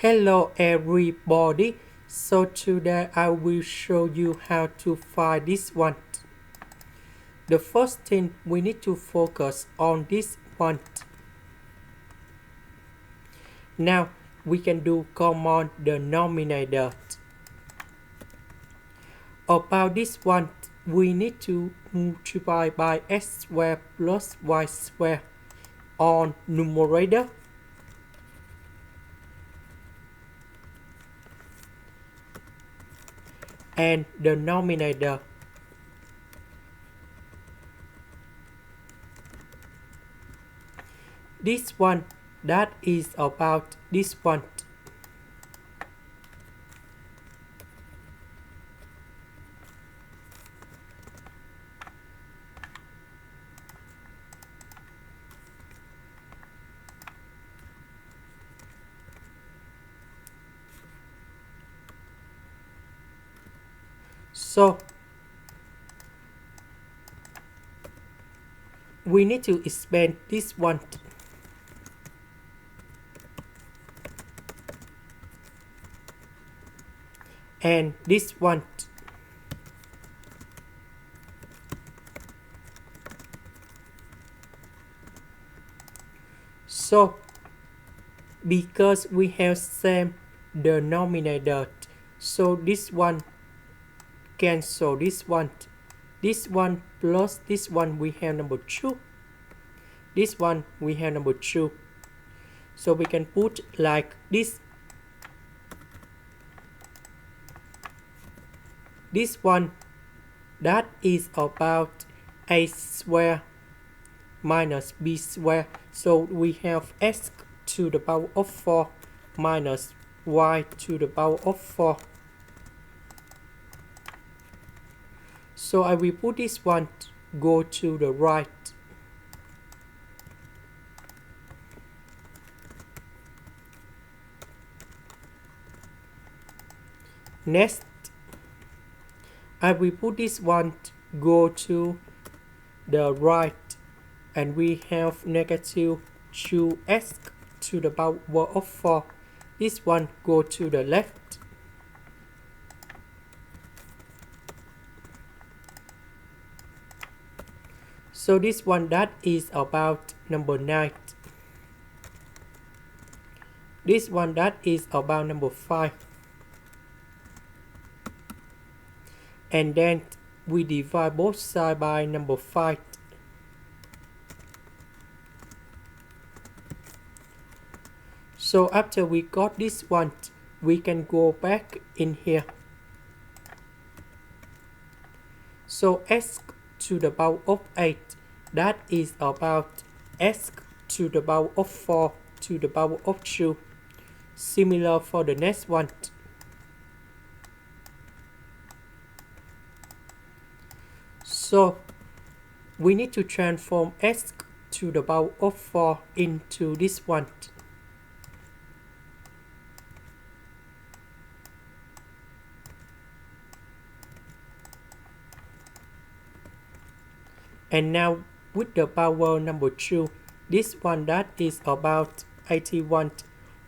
Hello everybody, so today I will show you how to find this one. The first thing we need to focus on this one. Now we can do common denominator. About this one, we need to multiply by x squared plus y squared on numerator and denominator. This one, that is about this one. So we need to expand this one. And this one. So because we have same denominator, so this one cancel this one. This one plus this one we have number 2. This one we have number 2. So we can put like this. This one, that is about a square minus b square. So we have x to the power of 4 minus y to the power of 4. So I will put this one go to the right. Next, I will put this one go to the right, and we have negative 2x to the power of 4. This one go to the left. So this one, that is about number 9. This one, that is about number 5. And then we divide both sides by number 5. So after we got this one, we can go back in here. So x to the power of 8, that is about x to the power of 4 to the power of 2. Similar for the next one. So we need to transform x to the power of 4 into this one. And now with the power number 2, this one, that is about 81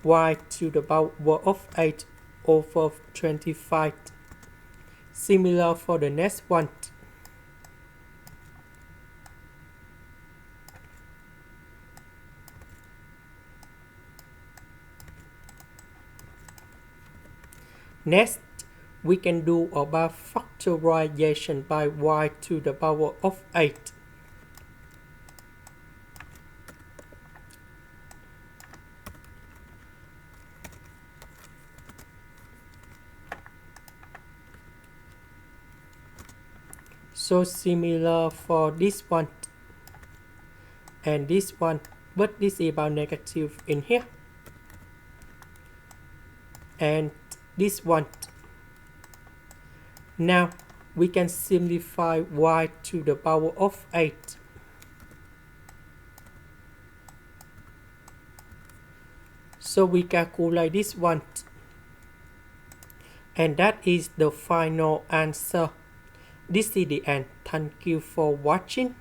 y to the power of 8 over 25. Similar for the next one. Next, we can do about factorization by y to the power of 8. So similar for this one and this one, but this is about negative in here. And this one. Now we can simplify y to the power of 8. So we calculate this one. And that is the final answer. This is the end. Thank you for watching.